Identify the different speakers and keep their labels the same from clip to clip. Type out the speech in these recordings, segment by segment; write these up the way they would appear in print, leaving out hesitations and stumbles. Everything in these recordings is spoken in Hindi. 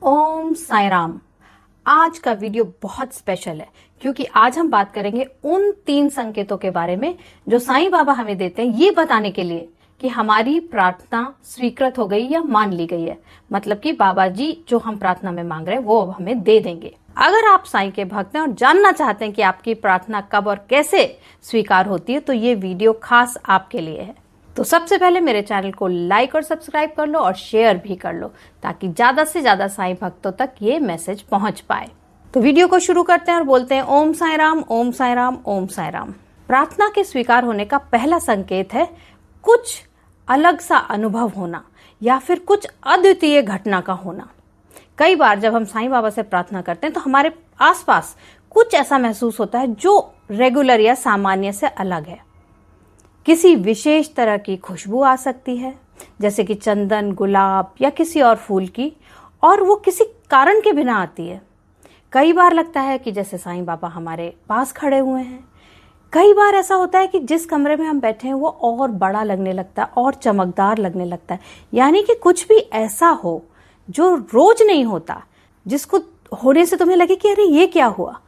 Speaker 1: ओम साई राम। आज का वीडियो बहुत स्पेशल है क्योंकि आज हम बात करेंगे उन 3 संकेतों के बारे में जो साईं बाबा हमें देते हैं ये बताने के लिए कि हमारी प्रार्थना स्वीकृत हो गई या मान ली गई है। मतलब कि बाबा जी जो हम प्रार्थना में मांग रहे हैं वो अब हमें दे देंगे। अगर आप साईं के भक्त हैं और जानना चाहते हैं कि आपकी प्रार्थना कब और कैसे स्वीकार होती है तो ये वीडियो खास आपके लिए है। तो सबसे पहले मेरे चैनल को लाइक और सब्सक्राइब कर लो और शेयर भी कर लो ताकि ज्यादा से ज्यादा साईं भक्तों तक ये मैसेज पहुंच पाए। तो वीडियो को शुरू करते हैं और बोलते हैं ओम साई राम, ओम साई राम, ओम साई राम। प्रार्थना के स्वीकार होने का पहला संकेत है कुछ अलग सा अनुभव होना या फिर कुछ अद्वितीय घटना का होना। कई बार जब हम साईं बाबा से प्रार्थना करते हैं तो हमारे आसपास कुछ ऐसा महसूस होता है जो रेगुलर या सामान्य से अलग है। किसी विशेष तरह की खुशबू आ सकती है जैसे कि चंदन, गुलाब या किसी और फूल की, और वो किसी कारण के बिना आती है। कई बार लगता है कि जैसे साईं बाबा हमारे पास खड़े हुए हैं। कई बार ऐसा होता है कि जिस कमरे में हम बैठे हैं वो और बड़ा लगने लगता है और चमकदार लगने लगता है। यानी कि कुछ भी ऐसा हो जो रोज नहीं होता, जिसको होने से तुम्हें लगे कि अरे ये क्या हुआ,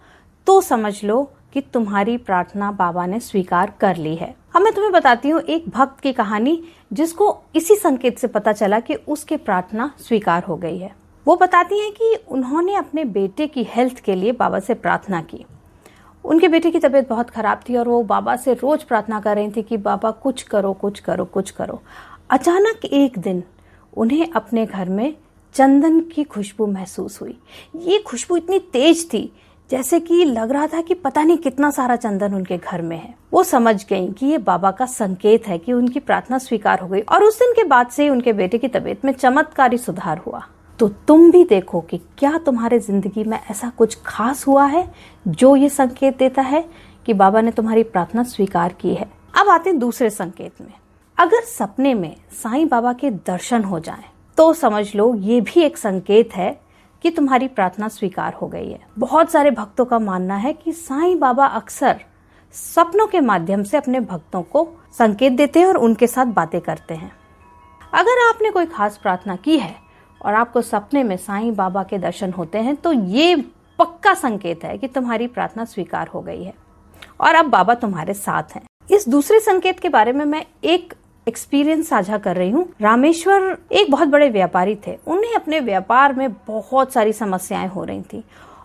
Speaker 1: तो समझ लो कि तुम्हारी प्रार्थना बाबा ने स्वीकार कर ली है। अब मैं तुम्हें बताती हूँ एक भक्त की कहानी जिसको इसी संकेत से पता चला कि उसकी प्रार्थना स्वीकार हो गई है। वो बताती हैं कि उन्होंने अपने बेटे की हेल्थ के लिए बाबा से प्रार्थना की। उनके बेटे की तबीयत बहुत खराब थी और वो बाबा से रोज प्रार्थना कर रही थी कि बाबा कुछ करो, कुछ करो, कुछ करो। अचानक एक दिन उन्हें अपने घर में चंदन की खुशबू महसूस हुई। ये खुशबू इतनी तेज थी जैसे कि लग रहा था कि पता नहीं कितना सारा चंदन उनके घर में है। वो समझ गईं कि ये बाबा का संकेत है कि उनकी प्रार्थना स्वीकार हो गई और उस दिन के बाद से उनके बेटे की तबीयत में चमत्कारी सुधार हुआ। तो तुम भी देखो कि क्या तुम्हारे जिंदगी में ऐसा कुछ खास हुआ है जो ये संकेत देता है कि बाबा ने तुम्हारी प्रार्थना स्वीकार की है। अब आते हैं दूसरे संकेत में। अगर सपने में साईं बाबा के दर्शन हो जाएं तो समझ लो ये भी एक संकेत है कि तुम्हारी प्रार्थना स्वीकार हो गई है। बहुत सारे भक्तों का मानना है कि साईं बाबा अक्सर सपनों के माध्यम से अपने भक्तों को संकेत देते हैं और उनके साथ बातें करते हैं। अगर आपने कोई खास प्रार्थना की है और आपको सपने में साईं बाबा के दर्शन होते हैं तो ये पक्का संकेत है कि तुम्हारी प्रार्थना स्वीकार हो गई है और अब बाबा तुम्हारे साथ हैं। इस दूसरे संकेत के बारे में मैं एक एक्सपीरियंस साझा कर रही हूँ। रामेश्वर एक बहुत बड़े व्यापारी थे। उन्हें अपने व्यापार में बहुत सारी समस्याएं हो रही थी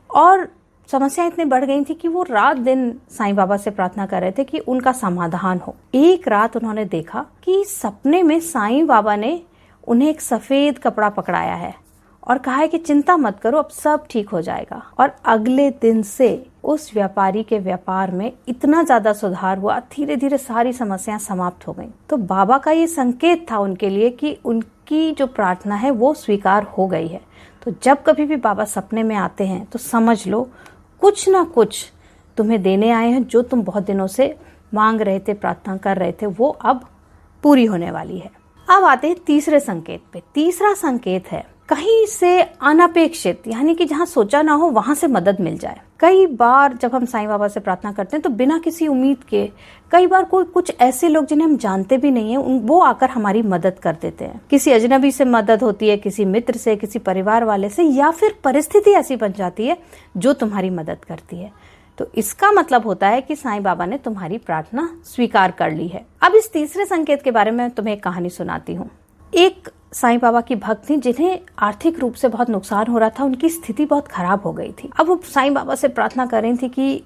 Speaker 1: और समस्याएं इतनी बढ़ गई थी कि वो रात दिन साईं बाबा से प्रार्थना कर रहे थे कि उनका समाधान हो। एक रात उन्होंने देखा कि सपने में साईं बाबा ने उन्हें एक सफेद कपड़ा पकड़ाया है और कहा है कि चिंता मत करो, अब सब ठीक हो जाएगा। और अगले दिन से उस व्यापारी के व्यापार में इतना ज्यादा सुधार हुआ, धीरे धीरे सारी समस्याएं समाप्त हो गईं। तो बाबा का ये संकेत था उनके लिए कि उनकी जो प्रार्थना है वो स्वीकार हो गई है। तो जब कभी भी बाबा सपने में आते हैं तो समझ लो कुछ ना कुछ तुम्हें देने आए हैं। जो तुम बहुत दिनों से मांग रहे थे, प्रार्थना कर रहे थे, वो अब पूरी होने वाली है। अब आते हैं तीसरे संकेत पे। तीसरा संकेत है कहीं से अनपेक्षित, यानी कि जहाँ सोचा ना हो वहां से मदद मिल जाए। कई बार जब हम साईं बाबा से प्रार्थना करते हैं तो बिना किसी उम्मीद के कई बार कुछ ऐसे लोग जिन्हें हम जानते भी नहीं है वो आकर हमारी मदद कर देते हैं। किसी अजनबी से मदद होती है, किसी मित्र से, किसी परिवार वाले से, या फिर परिस्थिति ऐसी बन जाती है जो तुम्हारी मदद करती है। तो इसका मतलब होता है कि साईं बाबा ने तुम्हारी प्रार्थना स्वीकार कर ली है। अब इस तीसरे संकेत के बारे में तुम्हें एक कहानी सुनाती हूँ। एक साईं बाबा की भक्त थी जिन्हें आर्थिक रूप से बहुत नुकसान हो रहा था। उनकी स्थिति बहुत खराब हो गई थी। अब वो साईं बाबा से प्रार्थना कर रही थी कि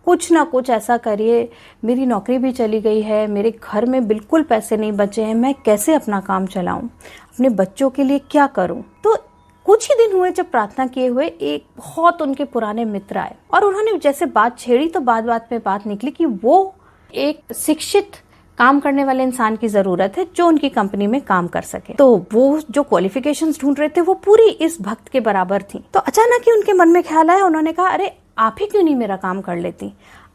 Speaker 1: कुछ ना कुछ ऐसा करिए, मेरी नौकरी भी चली गई है, मेरे घर में बिल्कुल पैसे नहीं बचे हैं, मैं कैसे अपना काम चलाऊं, अपने बच्चों के लिए क्या करूं। तो कुछ ही दिन हुए जब प्रार्थना किए हुए एक बहुत उनके पुराने मित्र आए और उन्होंने जैसे बात छेड़ी तो बात बात में बात निकली कि वो एक शिक्षित काम करने वाले इंसान की जरूरत है जो उनकी कंपनी में काम कर सके। तो वो जो क्वालिफिकेशंस ढूंढ रहे थे वो पूरी इस भक्त के बराबर थी। तो अचानक ही उनके मन में ख्याल आया, उन्होंने कहा अरे आप ही क्यों नहीं मेरा काम कर लेती।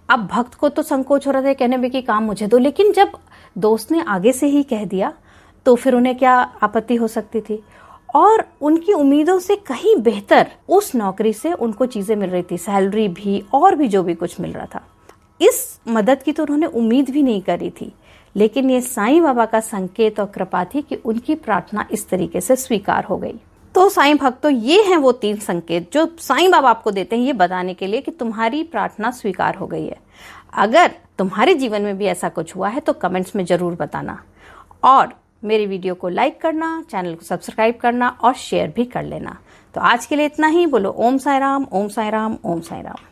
Speaker 1: अब भक्त को तो संकोच हो रहा था कहने में कि काम मुझे दो, लेकिन जब दोस्त ने आगे से ही कह दिया तो फिर उन्हें क्या आपत्ति हो सकती थी। और उनकी उम्मीदों से कहीं बेहतर उस नौकरी से उनको चीजें मिल रही थी, सैलरी भी और भी जो भी कुछ मिल रहा था। इस मदद की तो उन्होंने उम्मीद भी नहीं करी थी, लेकिन ये साईं बाबा का संकेत और कृपा थी कि उनकी प्रार्थना इस तरीके से स्वीकार हो गई। तो साईं भक्तों, ये हैं वो 3 संकेत जो साईं बाबा आपको देते हैं ये बताने के लिए कि तुम्हारी प्रार्थना स्वीकार हो गई है। अगर तुम्हारे जीवन में भी ऐसा कुछ हुआ है तो कमेंट्स में जरूर बताना, और मेरी वीडियो को लाइक करना, चैनल को सब्सक्राइब करना और शेयर भी कर लेना। तो आज के लिए इतना ही। बोलो ओम साई राम, ओम साई राम, ओम साई राम।